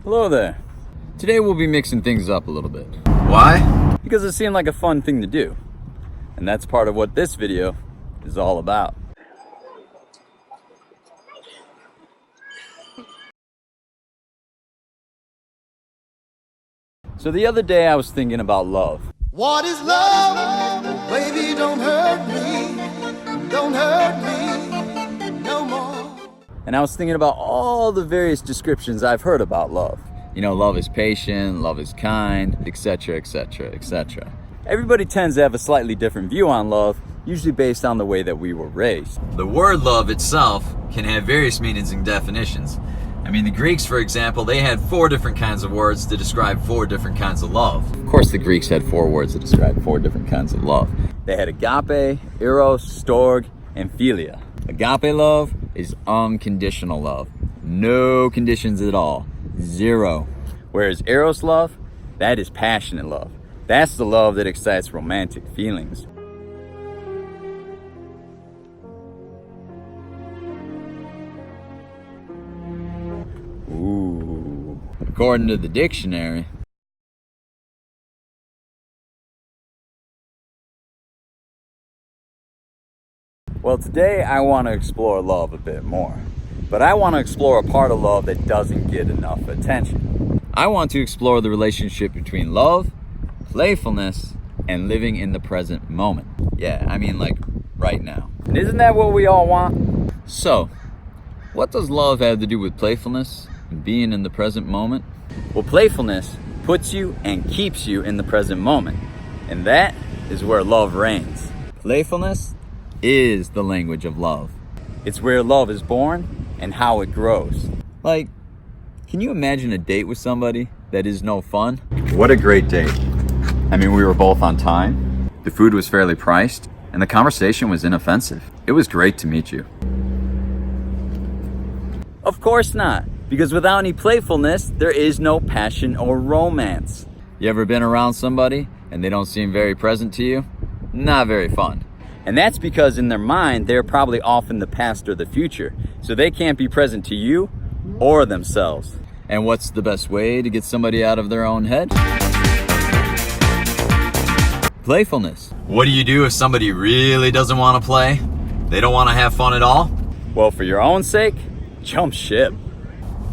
Hello there. Today we'll be mixing things up a little bit. Why? Because it seemed like a fun thing to do. And that's part of what this video is all about. So the other day I was thinking about love. What is love? Baby, don't hurt me. Don't hurt me no more. And I was thinking about all the various descriptions I've heard about love. You know, love is patient, love is kind, etc., etc., etc. Everybody tends to have a slightly different view on love, usually based on the way that we were raised. The word love itself can have various meanings and definitions. I mean, the Greeks, for example, they had 4 different kinds of words to describe 4 different kinds of love. Of course, the Greeks had 4 words to describe 4 different kinds of love. They had agape, eros, storge, and philia. Agape love is unconditional love. No conditions at all. 0. Whereas eros love, that is passionate love. That's the love that excites romantic feelings. Ooh. According to the dictionary, well, today I want to explore love a bit more. But I want to explore a part of love that doesn't get enough attention. I want to explore the relationship between love, playfulness, and living in the present moment. Yeah, I mean like right now. And isn't that what we all want? So, what does love have to do with playfulness and being in the present moment? Well, playfulness puts you and keeps you in the present moment. And that is where love reigns. Playfulness is the language of love. It's where love is born and how it grows. Like, can you imagine a date with somebody that is no fun? What a great date. I mean, we were both on time, the food was fairly priced, and the conversation was inoffensive. It was great to meet you. Of course not, because without any playfulness, there is no passion or romance. You ever been around somebody and they don't seem very present to you? Not very fun. And that's because in their mind, they're probably off in the past or the future. So they can't be present to you or themselves. And what's the best way to get somebody out of their own head? Playfulness. What do you do if somebody really doesn't want to play? They don't want to have fun at all? Well, for your own sake, jump ship.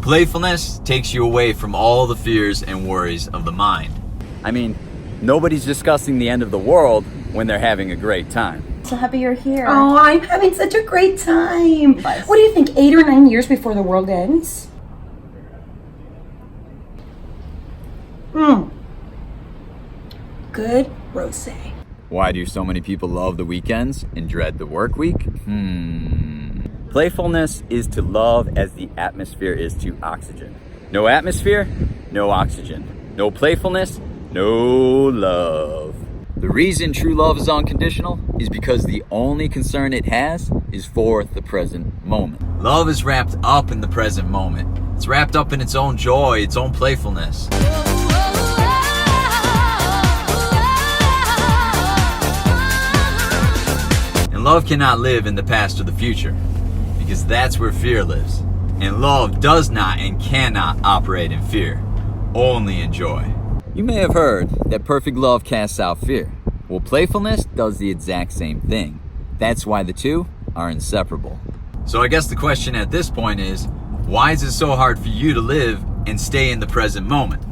Playfulness takes you away from all the fears and worries of the mind. I mean, nobody's discussing the end of the world when they're having a great time. So happy you're here. Oh, I'm having such a great time. Nice. What do you think, 8 or 9 years before the world ends? Good rosé. Why do so many people love the weekends and dread the work week? Playfulness is to love as the atmosphere is to oxygen. No atmosphere, no oxygen. No playfulness, no love. The reason true love is unconditional is because the only concern it has is for the present moment. Love is wrapped up in the present moment. It's wrapped up in its own joy, its own playfulness. And love cannot live in the past or the future, because that's where fear lives. And love does not and cannot operate in fear, only in joy. You may have heard that perfect love casts out fear. Well, playfulness does the exact same thing. That's why the two are inseparable. So I guess the question at this point is, why is it so hard for you to live and stay in the present moment,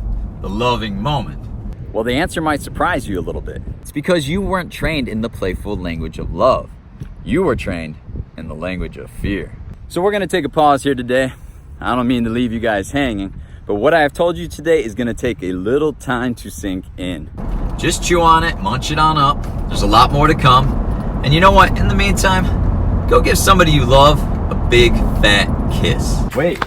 the loving moment? Well, the answer might surprise you a little bit. It's because you weren't trained in the playful language of love. You were trained in the language of fear. So we're gonna take a pause here today. I don't mean to leave you guys hanging, but what I have told you today is gonna take a little time to sink in. Just chew on it, munch it on up. There's a lot more to come. And you know what? In the meantime, go give somebody you love a big fat kiss. Wait.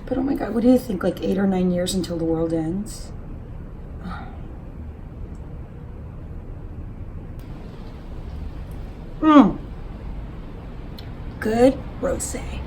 But oh my God, what do you think, like 8 or 9 years until the world ends? Good rosé.